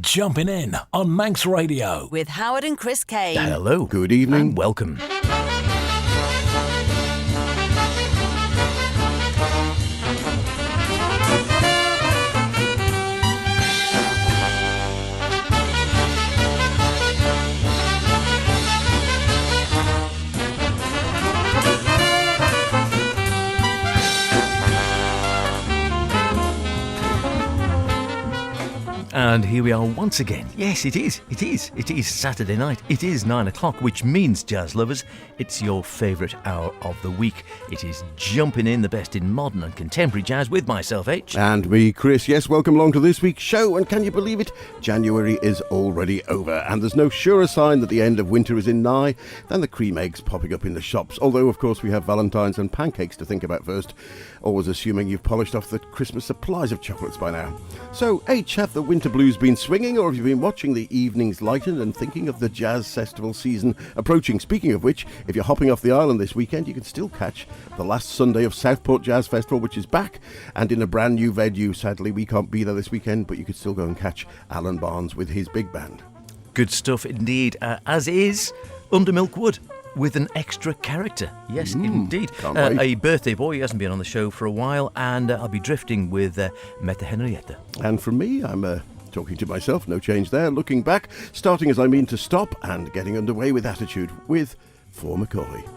Jumpin' In on Manx Radio. With Howard and Chris Kane. Hello. Good evening. And welcome. And here we are once again. Yes, it is Saturday night. It is 9 o'clock, which means, jazz lovers, it's your favourite hour of the week. It is Jumping In, the best in modern and contemporary jazz, with myself, H. And me, Chris. Yes, welcome along to this week's show. And can you believe it? January is already over, and there's no surer sign that the end of winter is in nigh than the cream eggs popping up in the shops. Although, of course, we have Valentine's and pancakes to think about first, always assuming you've polished off the Christmas supplies of chocolates by now. So, H, have the winter blues been swinging, or have you been watching the evenings lighten and thinking of the jazz festival season approaching? Speaking of which, if you're hopping off the island this weekend, you can still catch the last Sunday of Southport Jazz Festival, which is back and in a brand new venue. Sadly, we can't be there this weekend, but you could still go and catch Alan Barnes with his big band. Good stuff indeed, as is Under Milk Wood, with an extra character. Yes, indeed. A birthday boy. He hasn't been on the show for a while, and I'll be drifting with Mette Henriette. And from me, I'm talking to myself, no change there, looking back, starting as I mean to stop, and getting underway with attitude with For McCoy.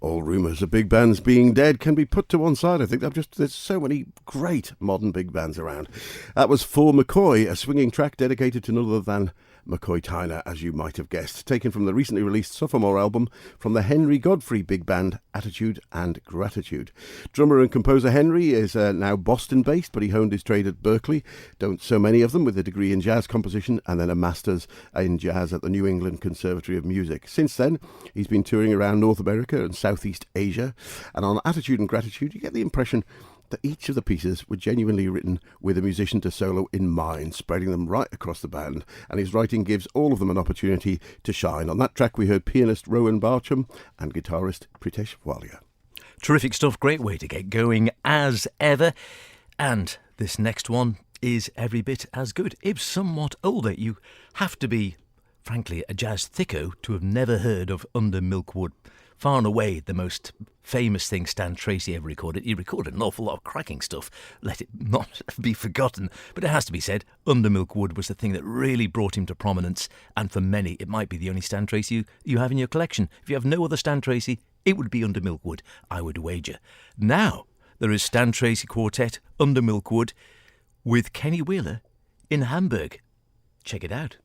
All rumours of big bands being dead can be put to one side. I think there's so many great modern big bands around. That was For McCoy, a swinging track dedicated to none other than McCoy Tyner, as you might have guessed, taken from the recently released sophomore album from the Henry Godfrey big band Attitude and Gratitude. Drummer and composer Henry is now Boston-based, but he honed his trade at Berkeley. Don't so many of them, with a degree in jazz composition and then a master's in jazz at the New England Conservatory of Music. Since then, he's been touring around North America and Southeast Asia, and on Attitude and Gratitude, you get the impression that each of the pieces were genuinely written with a musician to solo in mind, spreading them right across the band, and his writing gives all of them an opportunity to shine. On that track we heard pianist Rowan Barcham and guitarist Pritesh Walia. Terrific stuff, great way to get going as ever. And this next one is every bit as good, if somewhat older. You have to be, frankly, a jazz thicko to have never heard of Under Milkwood. Far and away the most famous thing Stan Tracey ever recorded. He recorded an awful lot of cracking stuff, let it not be forgotten. But it has to be said, Under Milkwood was the thing that really brought him to prominence, and for many it might be the only Stan Tracey you have in your collection. If you have no other Stan Tracey, it would be Under Milkwood, I would wager. Now there is Stan Tracey Quartet, Under Milkwood, with Kenny Wheeler in Hamburg. Check it out.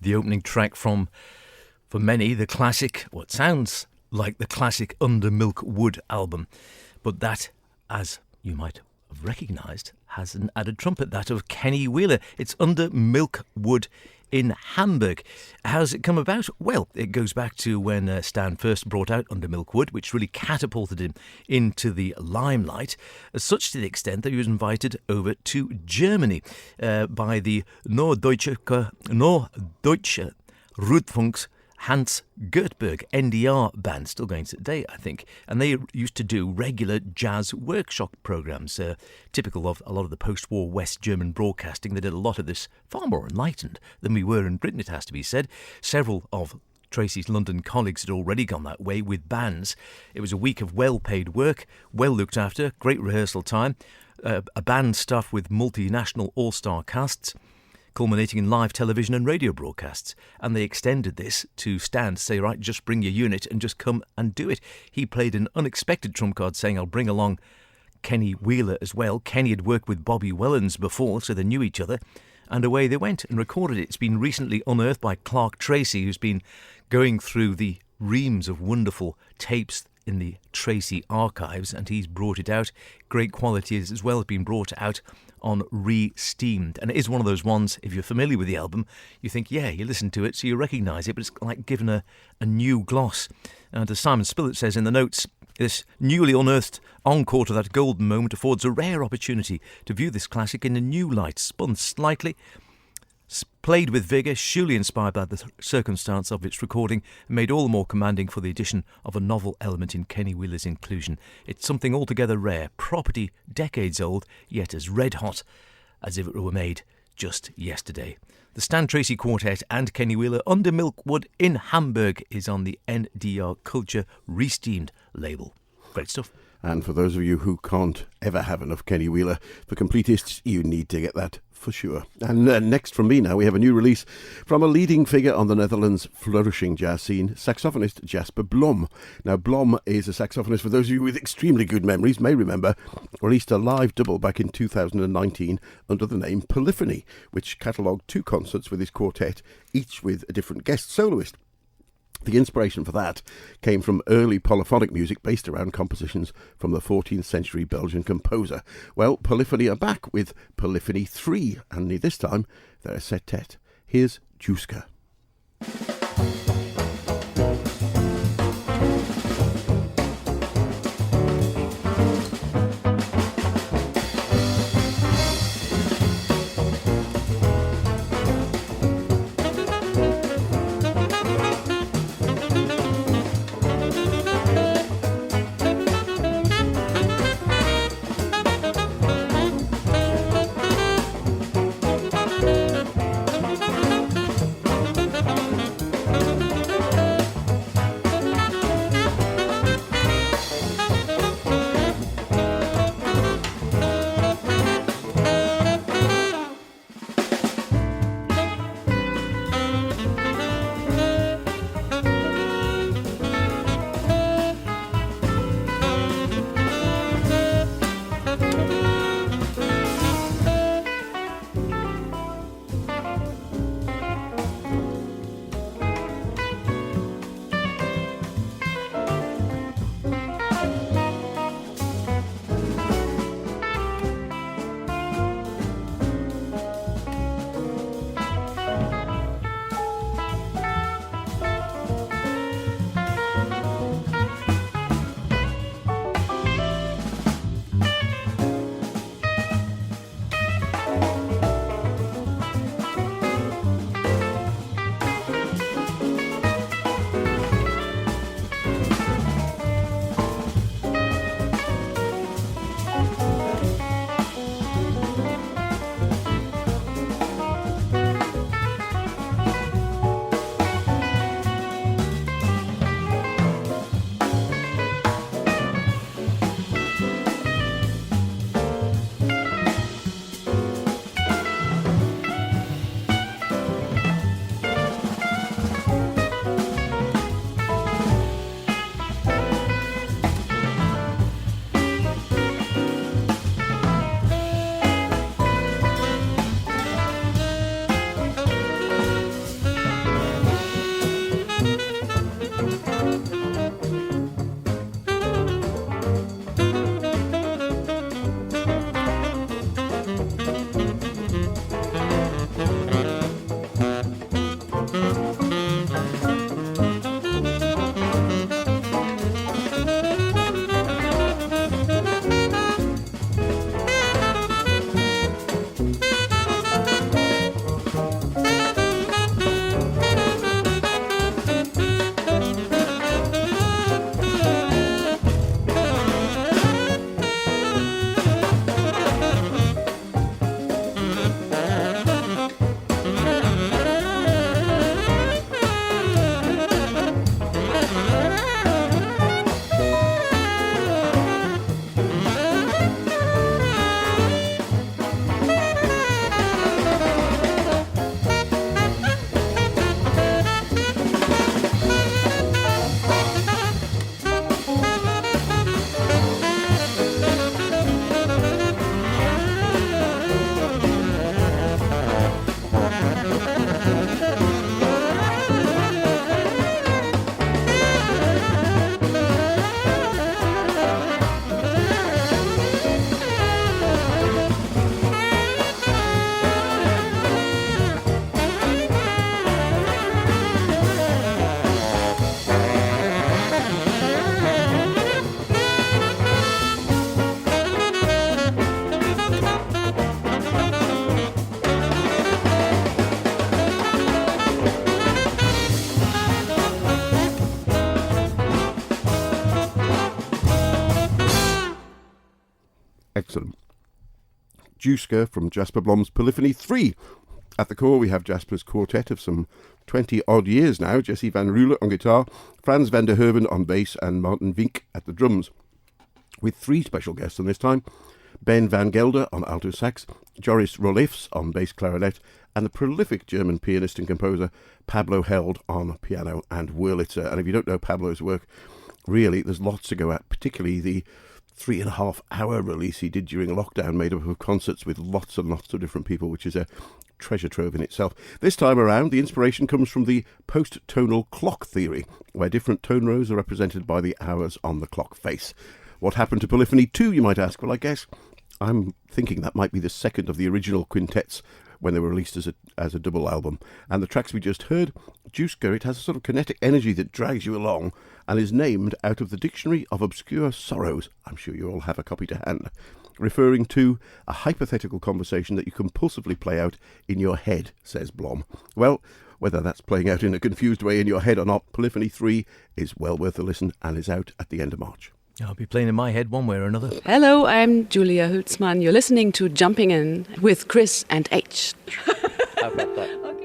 The opening track from, for many, the classic, what sounds like the classic Under Milk Wood album. But that, as you might have recognised, has an added trumpet, that of Kenny Wheeler. It's Under Milk Wood in Hamburg. How's it come about? Well, it goes back to when Stan first brought out Under Milk Wood, which really catapulted him into the limelight, as such to the extent that he was invited over to Germany by the Norddeutsche Rundfunks Hans Gertberg NDR band, still going today, I think. And they used to do regular jazz workshop programmes, typical of a lot of the post-war West German broadcasting. They did a lot of this far more enlightened than we were in Britain, it has to be said. Several of Tracey's London colleagues had already gone that way with bands. It was a week of well-paid work, well looked after, great rehearsal time, a band staffed with multinational all-star casts, culminating in live television and radio broadcasts. And they extended this to Stan to say, right, just bring your unit and just come and do it. He played an unexpected trump card, saying, I'll bring along Kenny Wheeler as well. Kenny had worked with Bobby Wellens before, so they knew each other. And away they went and recorded it. It's been recently unearthed by Clark Tracey, who's been going through the reams of wonderful tapes in the Tracey archives, and he's brought it out. Great quality as well has been brought out on re-steamed, and it is one of those ones, if you're familiar with the album, you think, yeah, you listen to it so you recognise it, but it's like given a new gloss. And as Simon Spillett says in the notes, this newly unearthed encore to that golden moment affords a rare opportunity to view this classic in a new light, spun slightly, played with vigour, surely inspired by the circumstance of its recording, and made all the more commanding for the addition of a novel element in Kenny Wheeler's inclusion. It's something altogether rare, property decades old, yet as red-hot as if it were made just yesterday. The Stan Tracey Quartet and Kenny Wheeler, Under Milk Wood in Hamburg, is on the NDR Culture Re-steamed label. Great stuff. And for those of you who can't ever have enough Kenny Wheeler, for completists, you need to get that for sure. And next from me now, we have a new release from a leading figure on the Netherlands' flourishing jazz scene, saxophonist Jasper Blom. Now, Blom is a saxophonist, for those of you with extremely good memories may remember, released a live double back in 2019 under the name Polyphony, which catalogued 2 concerts with his quartet, each with a different guest soloist. The inspiration for that came from early polyphonic music based around compositions from the 14th century Belgian composer. Well, Polyphony are back with Polyphony 3, and this time they're a septet. Here's Juska. Juicer from Jasper Blom's Polyphony 3. At the core, we have Jasper's quartet of some 20-odd years now. Jesse Van Ruler on guitar, Frans van der Herven on bass, and Martin Vink at the drums. With 3 special guests on this time: Ben van Gelder on alto sax, Joris Rolifs on bass clarinet, and the prolific German pianist and composer Pablo Held on piano and Wurlitzer. And if you don't know Pablo's work, really, there's lots to go at, particularly the 3.5-hour release he did during lockdown, made up of concerts with lots and lots of different people, which is a treasure trove in itself. This time around, the inspiration comes from the post-tonal clock theory, where different tone rows are represented by the hours on the clock face. What happened to Polyphony 2, you might ask? Well, I guess I'm thinking that might be the second of the original quintets when they were released as a double album. And the tracks we just heard, Juicer, it has a sort of kinetic energy that drags you along and is named out of the Dictionary of Obscure Sorrows. I'm sure you all have a copy to hand, referring to a hypothetical conversation that you compulsively play out in your head, says Blom. Well, whether that's playing out in a confused way in your head or not, Polyphony 3 is well worth a listen and is out at the end of March. I'll be playing in my head one way or another. Hello, I'm Julia Hülsmann. You're listening to Jumping In with Chris and H. How about that? Okay.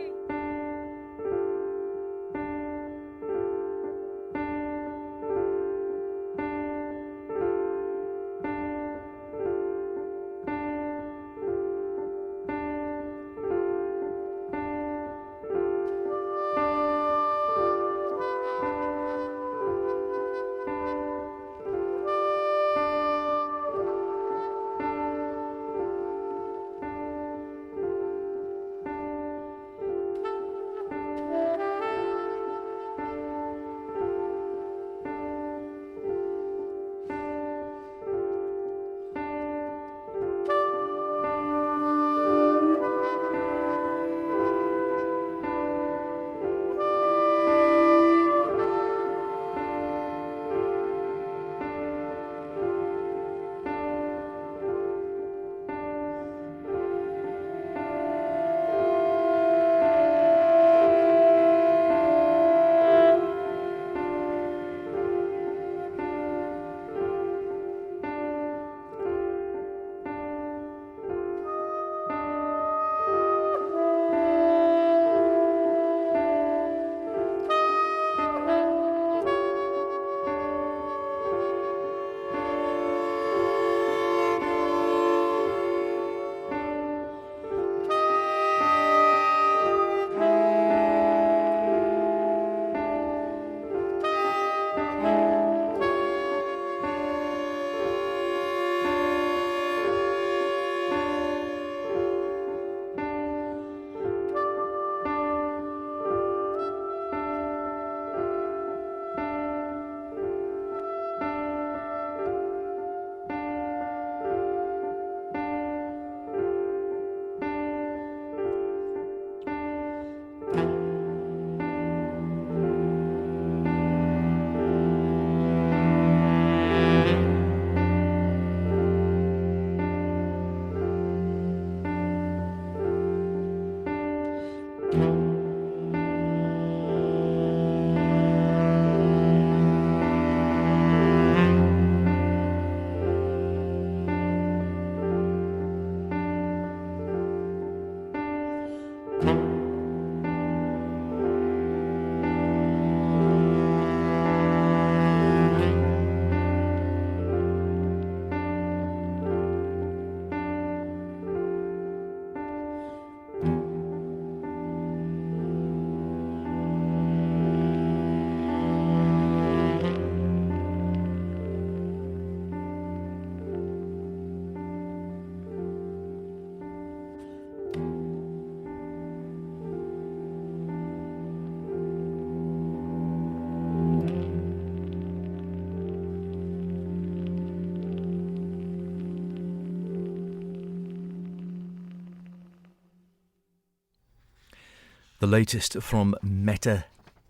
The latest from Mette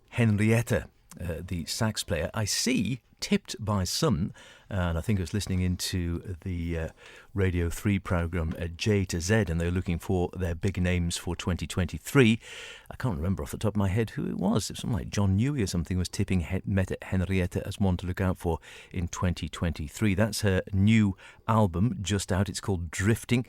Henriette, the sax player. I see, tipped by some, and I think I was listening into the Radio 3 programme J to Z, and they were looking for their big names for 2023. I can't remember off the top of my head who it was. It was something like John Newey or something was tipping Mette Henriette as one to look out for in 2023. That's her new album, just out. It's called Drifting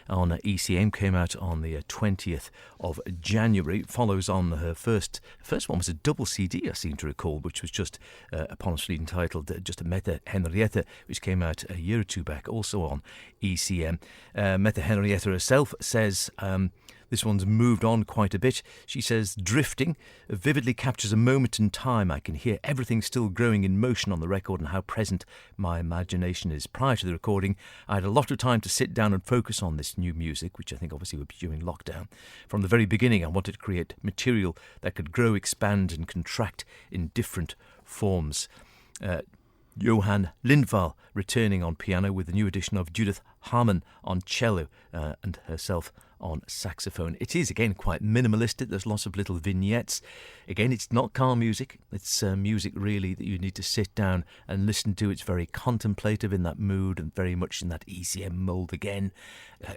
on ECM, came out on the 20th of January. It follows on her first one was a double CD, I seem to recall, which was just eponymously entitled just Mette Henriette, which came out a year or two back, also on ECM. Mette Henriette herself says this one's moved on quite a bit. She says, Drifting vividly captures a moment in time. I can hear everything still growing in motion on the record and how present my imagination is. Prior to the recording, I had a lot of time to sit down and focus on this new music, which I think obviously would be during lockdown. From the very beginning, I wanted to create material that could grow, expand and contract in different forms. Johan Lindvall returning on piano with the new addition of Judith Harmon on cello and herself on saxophone. It is, again, quite minimalistic. There's lots of little vignettes. Again, it's not calm music. It's music, really, that you need to sit down and listen to. It's very contemplative in that mood and very much in that ECM mould again.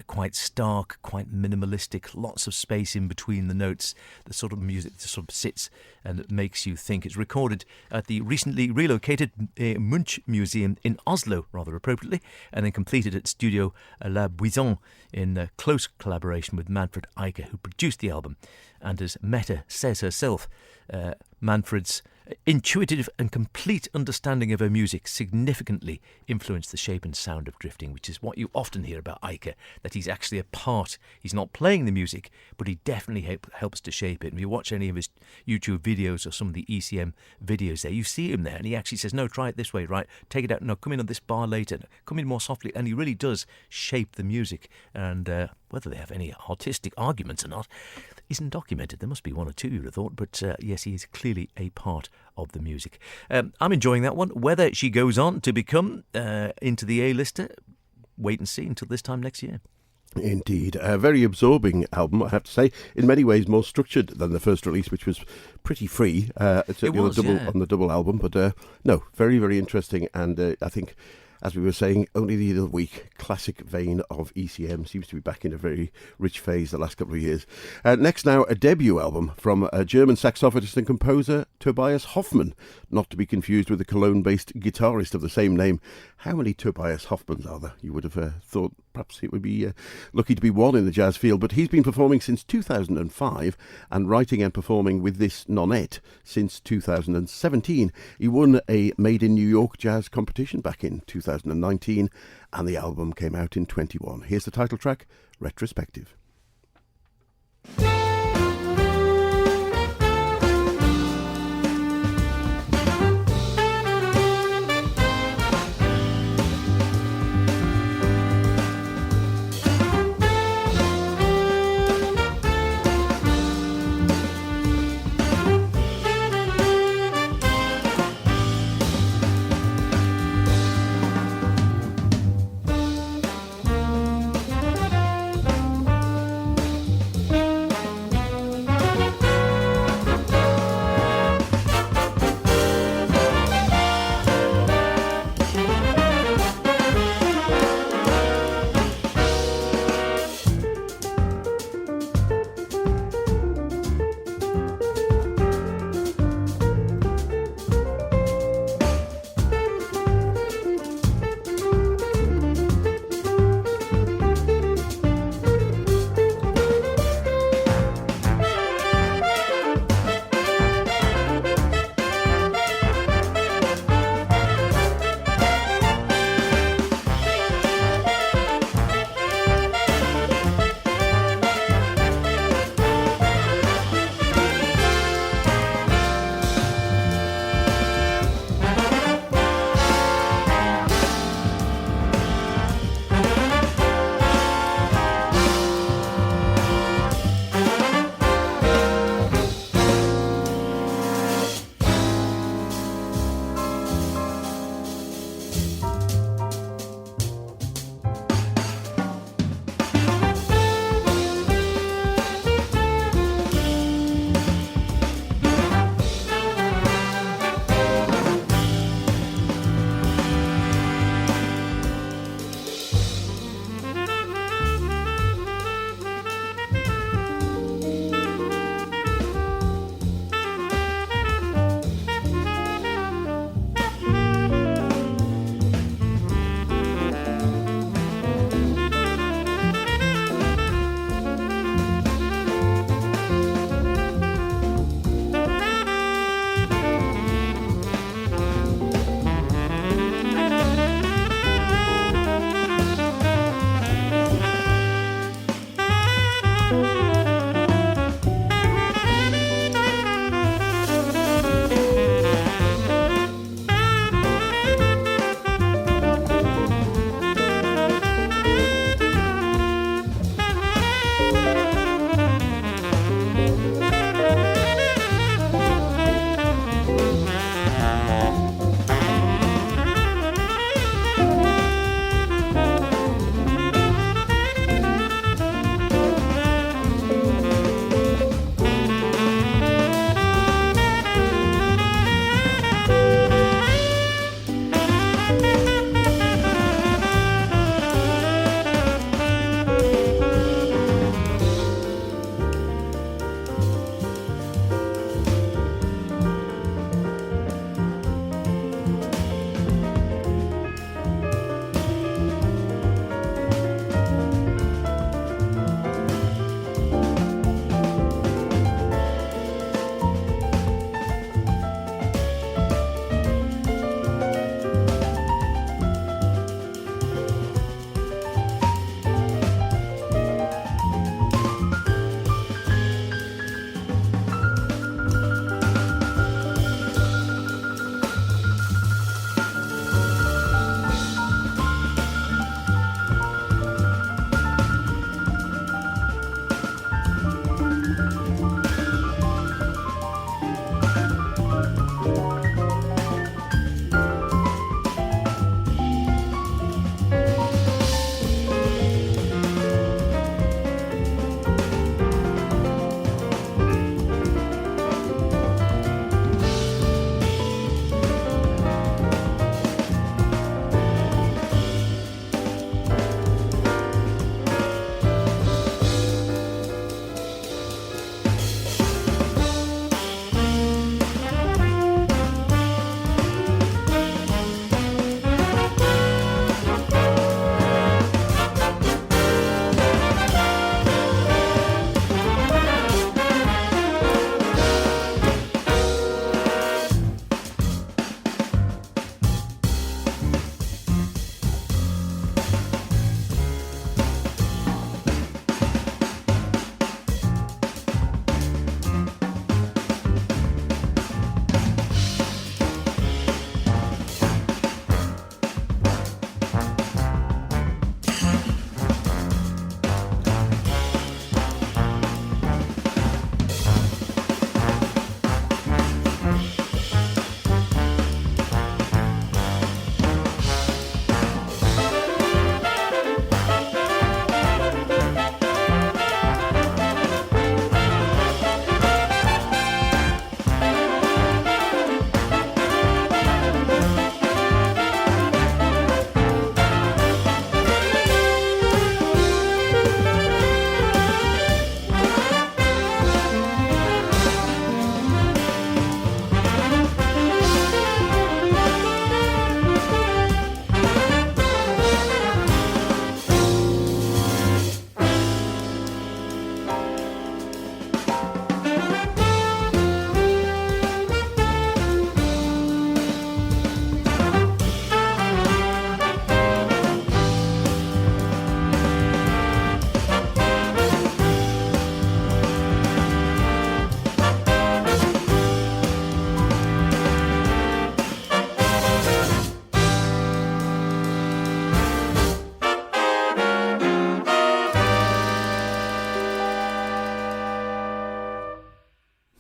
Quite stark, quite minimalistic, lots of space in between the notes. The sort of music that sort of sits and makes you think. It's recorded at the recently relocated Munch Museum in Oslo, rather appropriately, and then completed at Studio La Buison in close collaboration with Manfred Eicher, who produced the album. And as Mette says herself, Manfred's intuitive and complete understanding of her music significantly influenced the shape and sound of Drifting, which is what you often hear about Eicher, that he's actually a part. He's not playing the music, but he definitely helps to shape it. And if you watch any of his YouTube videos or some of the ECM videos there, you see him there, and he actually says, no, try it this way, right? Take it out, no, come in on this bar later, come in more softly, and he really does shape the music. And whether they have any artistic arguments or not isn't documented. There must be one or two, you'd have thought, but yes, he is clearly a part of the music. I'm enjoying that one. Whether she goes on to become into the A-lister, wait and see until this time next year. Indeed. A very absorbing album, I have to say. In many ways more structured than the first release, which was pretty free. Certainly on the double album. But no, very, very interesting. And I think, as we were saying only the other week, classic vein of ECM seems to be back in a very rich phase the last couple of years. Next now, a debut album from a German saxophonist and composer, Tobias Hoffman, not to be confused with the Cologne-based guitarist of the same name. How many Tobias Hoffmans are there? You would have thought perhaps it would be lucky to be one in the jazz field, but he's been performing since 2005 and writing and performing with this nonette since 2017. He won a Made in New York jazz competition back in 2019, and the album came out in 21. Here's the title track, Retrospective.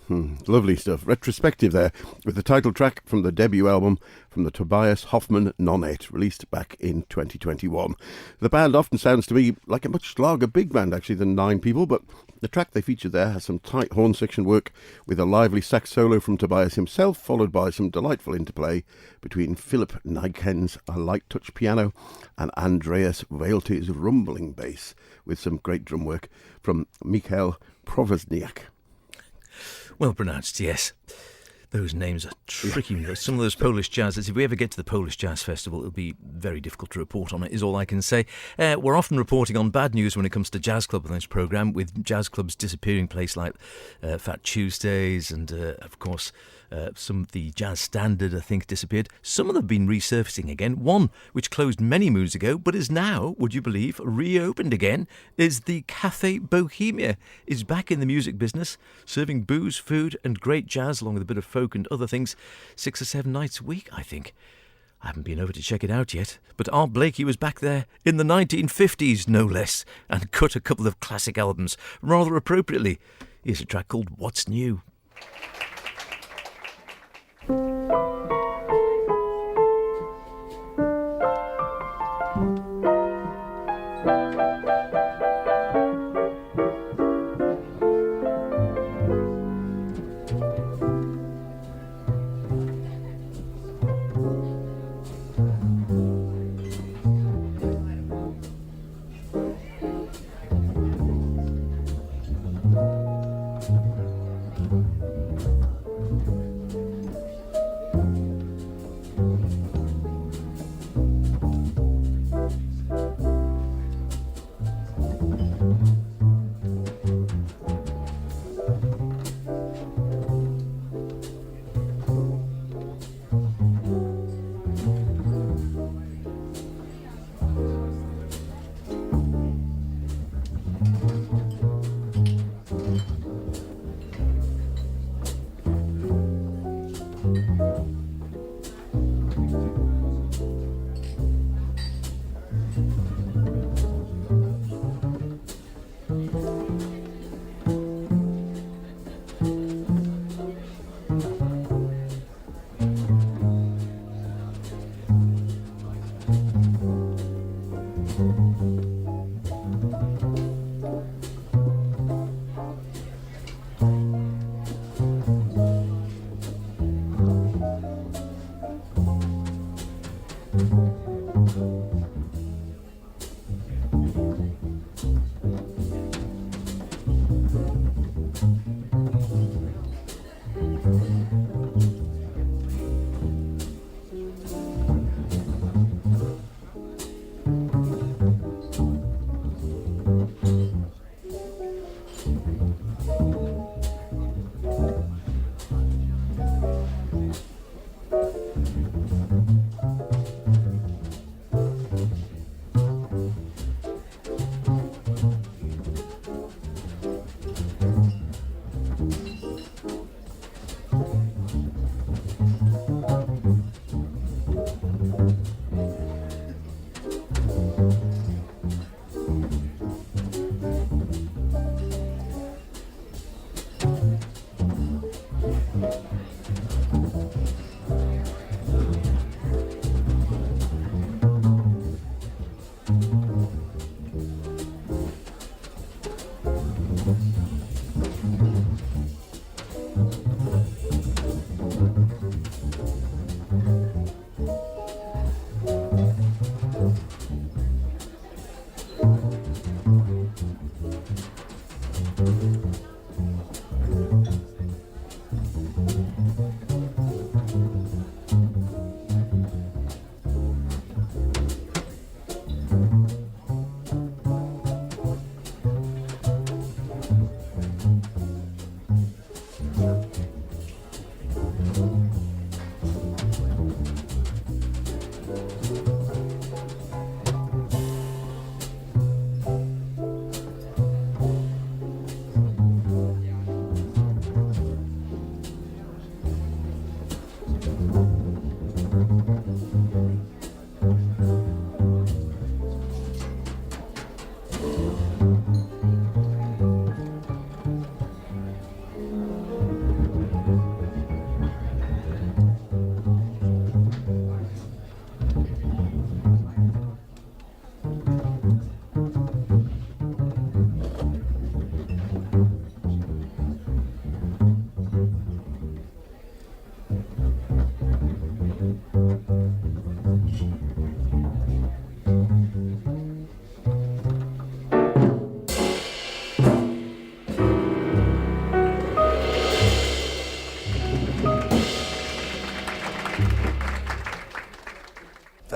Lovely stuff. Retrospective there, with the title track from the debut album from the Tobias Hoffman Nonette, released back in 2021. The band often sounds to me like a much larger big band, actually, than 9 people, but the track they feature there has some tight horn section work with a lively sax solo from Tobias himself, followed by some delightful interplay between Philip Nijken's light touch piano and Andreas Veilte's rumbling bass, with some great drum work from Mikhail Provozniak. Well pronounced, yes. Those names are tricky. Some of those Polish jazzers, if we ever get to the Polish Jazz Festival, it'll be very difficult to report on it, is all I can say. We're often reporting on bad news when it comes to jazz club on this programme, with jazz clubs disappearing, places like Fat Tuesdays and, of course, some of the Jazz Standard, I think, disappeared. Some of them have been resurfacing again. One, which closed many moons ago, but is now, would you believe, reopened again, is the Café Bohemia. Is back in the music business, serving booze, food and great jazz, along with a bit of folk and other things, 6 or 7 nights a week, I think. I haven't been over to check it out yet, but Art Blakey was back there in the 1950s, no less, and cut a couple of classic albums, rather appropriately. Here's a track called What's New.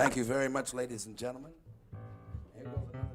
Thank you very much, ladies and gentlemen. Here goes another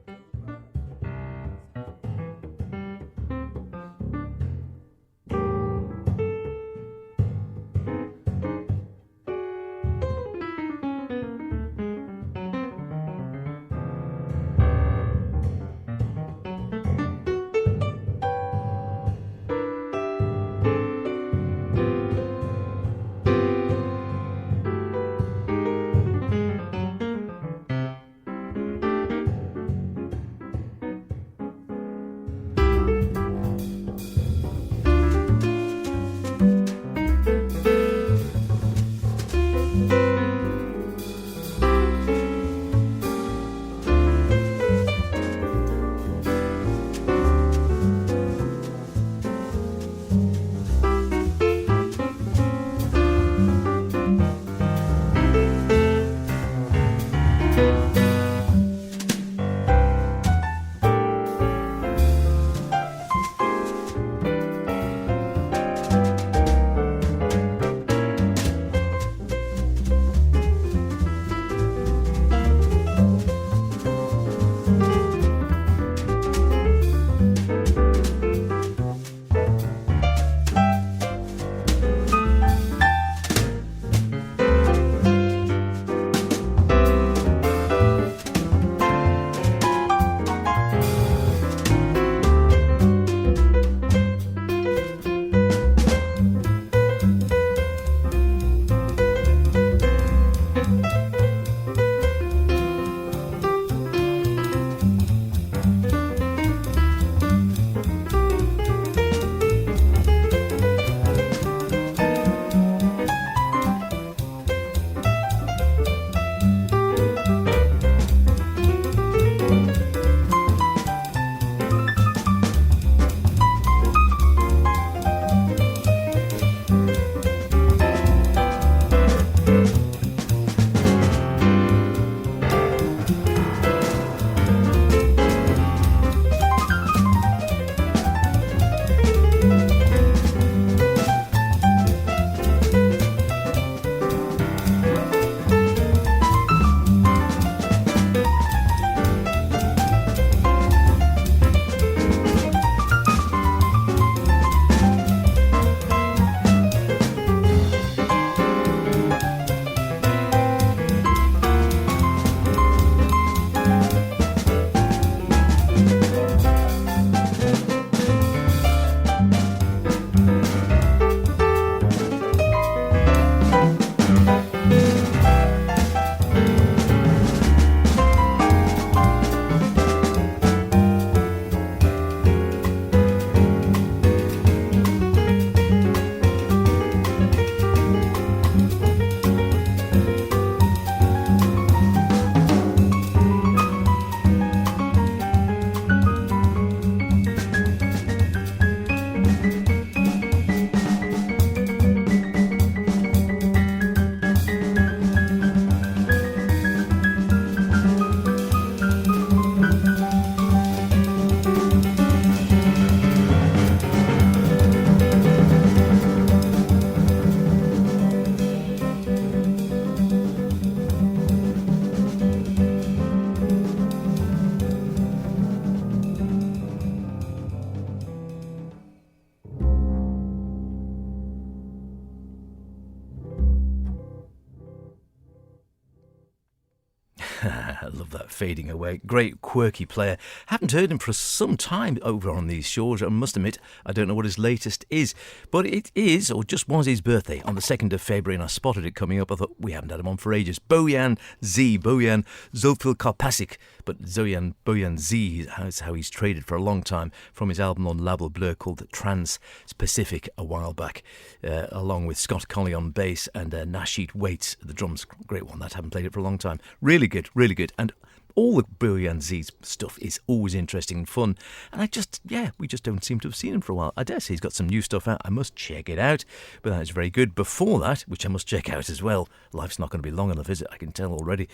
I love that fading away. Great quirky player. Haven't heard him for some time over on these shores. I must admit, I don't know what his latest is. But it is, or just was, his birthday on the 2nd of February, and I spotted it coming up. I thought, we haven't had him on for ages. Bojan Zofil Karpasic. But Bojan Z is how he's traded for a long time, from his album on Label Bleu called Trans-Pacific a while back, along with Scott Colley on bass and Nashit Waits at the drums. Great one, that haven't played it for a long time. Really good, really good. And all the Bojan Z's stuff is always interesting and fun. And we just don't seem to have seen him for a while. I dare say he's got some new stuff out. I must check it out. But that is very good. Before that, which I must check out as well, life's not going to be long enough, is it? I can tell already.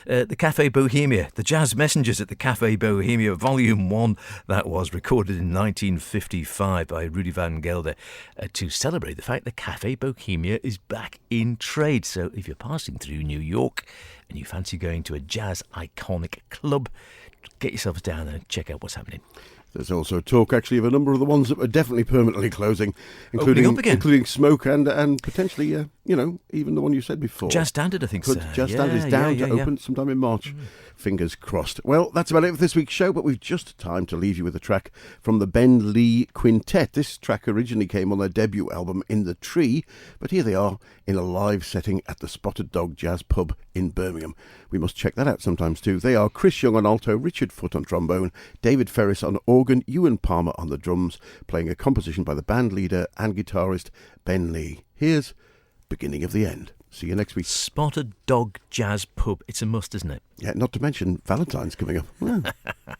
The Café Bohemia, the Jazz Messengers at the Café Bohemia, Volume 1. That was recorded in 1955 by Rudy Van Gelder to celebrate the fact that Café Bohemia is back in trade. So if you're passing through New York and you fancy going to a jazz iconic club, get yourselves down and check out what's happening. There's also talk, actually, of a number of the ones that are definitely permanently closing, Opening up again. including Smoke and potentially, even the one you said before. Jazz Standard, I think so. Jazz Standard is down to open sometime in March. Fingers crossed. Well, that's about it for this week's show, but we've just time to leave you with a track from the Ben Lee Quintet. This track originally came on their debut album, In the Tree, but here they are in a live setting at the Spotted Dog Jazz Pub in Birmingham. We must check that out sometimes too. They are Chris Young on alto, Richard Foote on trombone, David Ferris on organ, Ewan Palmer on the drums, playing a composition by the band leader and guitarist Ben Lee. Here's Beginning of the End. See you next week. Spotted Dog Jazz Pub. It's a must, isn't it? Yeah, not to mention Valentine's coming up. Yeah.